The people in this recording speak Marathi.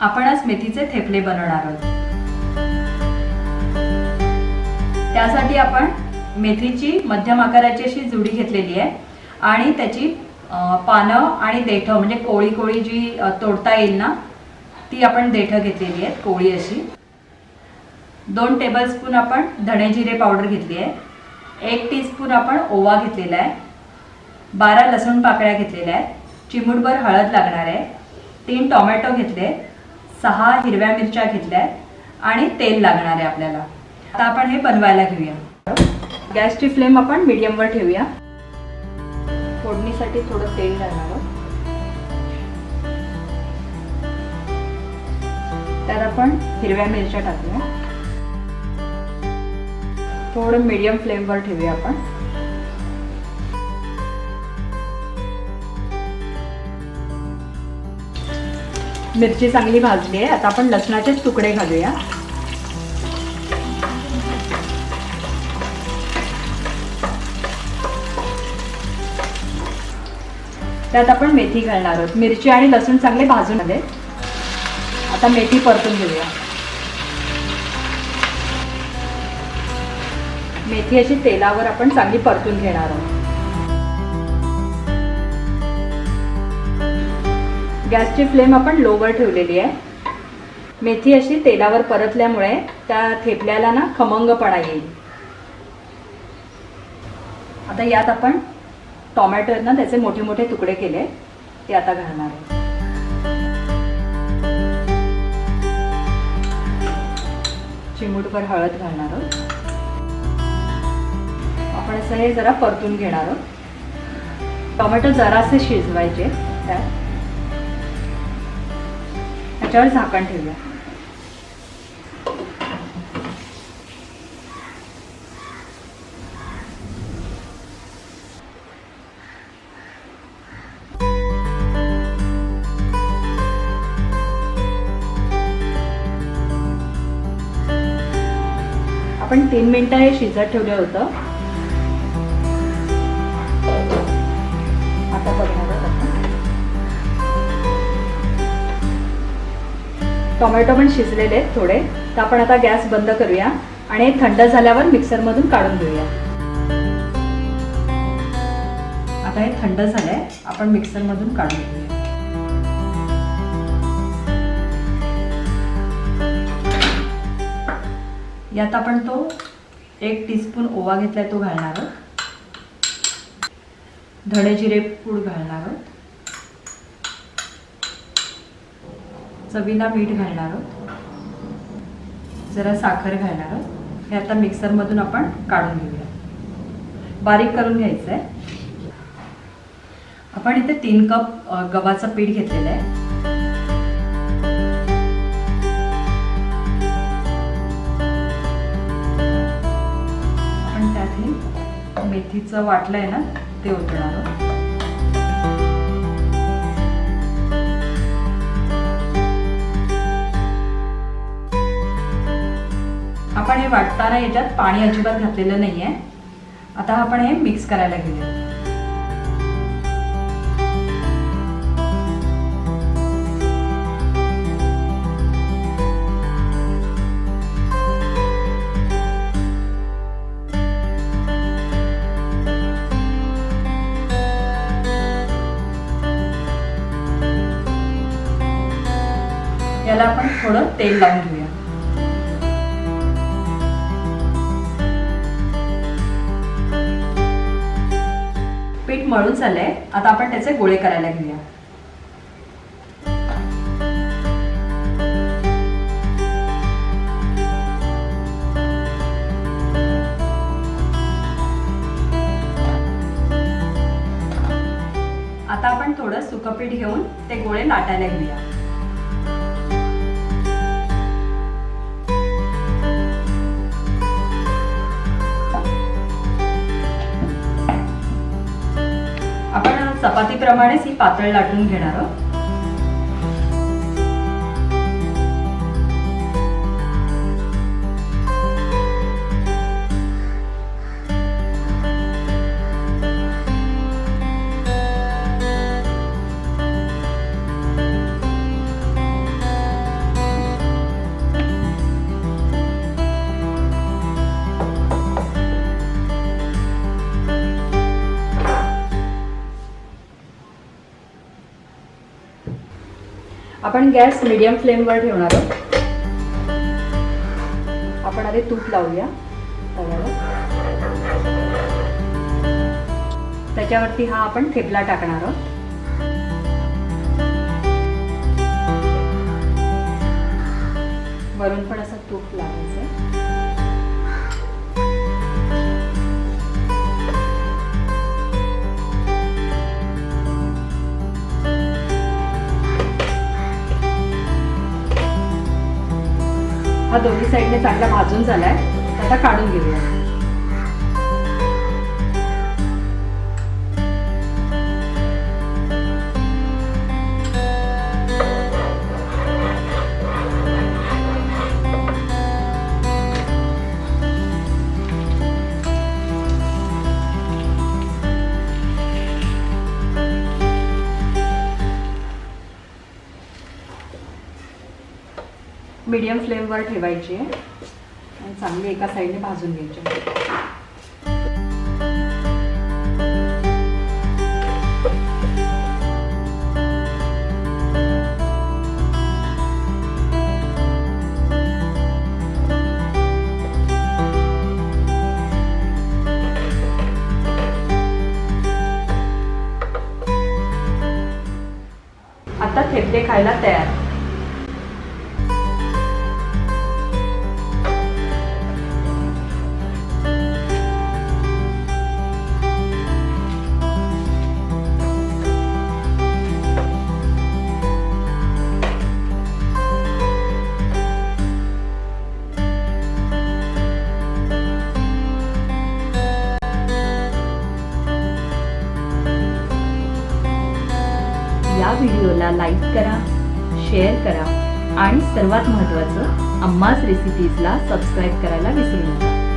आपण आज मेथीचे थेपले बनवणार आहोत। त्यासाठी आपण मेथीची मध्यम आकाराची अशी जुडी घेतलेली आहे आणि त्याची पानं आणि देठं म्हणजे कोळी कोळी जी तोडता येईल ना ती आपण देठं घेतलेली आहेत कोळी अशी। 2 टेबलस्पून आपण धणे जिरे पावडर घेतली आहे। 1 टीस्पून आपण ओवा घेतलेला आहे। 12 लसूण पाकळ्या घेतलेल्या आहेत। चिमूटभर हळद लागणार आहे। 3 टोमॅटो घेतले, 6 हिरव्या मिरच्या घेतल्या आणि तेल लागणार आहे आपल्याला। आता आपण हे बनवायला घेऊया। गॅसची फ्लेम आपण मीडियमवर ठेवूया। फोडणीसाठी थोडं तेल घालणार आहोत। त्यात आपण हिरव्या मिरच्या टाकूया। थोडं मीडियम फ्लेमवर ठेवूया आपण। मिरची चांगली भाजली आहे। आता आपण लसणाचे तुकडे घालूया। त्यात आपण मेथी घालणार आहोत। मिरची आणि लसूण चांगले भाजून घ्या। आता मेथी परतून घेऊया। मेथी अशी तेलावर आपण चांगली परतून घेणार आहोत। गॅसची फ्लेम आपण लोवर ठेवलेली आहे। मेथी अशी तेलावर परतल्यामुळे त्या थेपल्याला ना खमंगपणा येईल। आता यात आपण टोमॅटो आहेत ना त्याचे मोठे मोठे तुकडे केले ते आता घालणार आहे। चिमूटभर हळद घालणार आहोत। आपण असं हे जरा परतून घेणार आहोत। टोमॅटो जरासे शिजवायचे। त्याच्यावर झाकण ठेवूया। आपण 3 मिनिटं हे शिजत ठेवलं होतं। आता बघणार आहोत आपण। टोमॅटो पण शिजलेले आहेत थोडे, तर आपण आता गॅस बंद करूया आणि थंड झाल्यावर मिक्सरमधून काढून घेऊया। आता हे थंड झालंय, आपण मिक्सरमधून काढून घेऊया। यात आपण तो 1 टीस्पून ओवा घेतलाय तो घालणार आहोत। धणे जिरे पूड घालणार आहोत। चवीला मीठ घालणार आहोत। जरा साखर घालणार आहोत। हे आता मिक्सरमधून आपण काढून घेऊया। बारीक करून घ्यायचं आहे। आपण इथे 3 कप गव्हाचं पीठ घेतलेलं आहे। मेथीचं वाटलं आहे ना ते ओतणार आहोत। आपण हे वाटताना याच्यात पाणी अजिबात घातलेलं नाहीये। आता आपण हे मिक्स करायला घेऊया। याला आपण थोडं तेल लावून घेऊया। पीठ मळून झालंय, आता आपण त्याचे गोळे करायला घेऊया। आता आपण थोडं सुकं पीठ घेऊन ते गोळे लाटायला घेऊया। आपण चपातीप्रमाणेच ही पातळ लाटून घेणार आहोत। आपण गॅस मीडियम फ्लेमवर ठेवणार आहोत. आपण आधी तूप लावूया तव्यावर. त्याच्यावरती हा आपण थेपला टाकणार आहोत. वरून पण असं तूप लावायचं. हा दोन्ही साईडने चांगला भाजून झालाय. आता काढून घेऊया. मीडियम फ्लेमवर ठेवायची आहे आणि चांगली एका साईडने भाजून घ्यायची. आता थेपले खायला तयार. या व्हिडिओला लाईक करा, शेअर करा आणि सर्वात महत्त्वाचं अम्माज रेसिपीजला सबस्क्राईब करायला विसरू नका.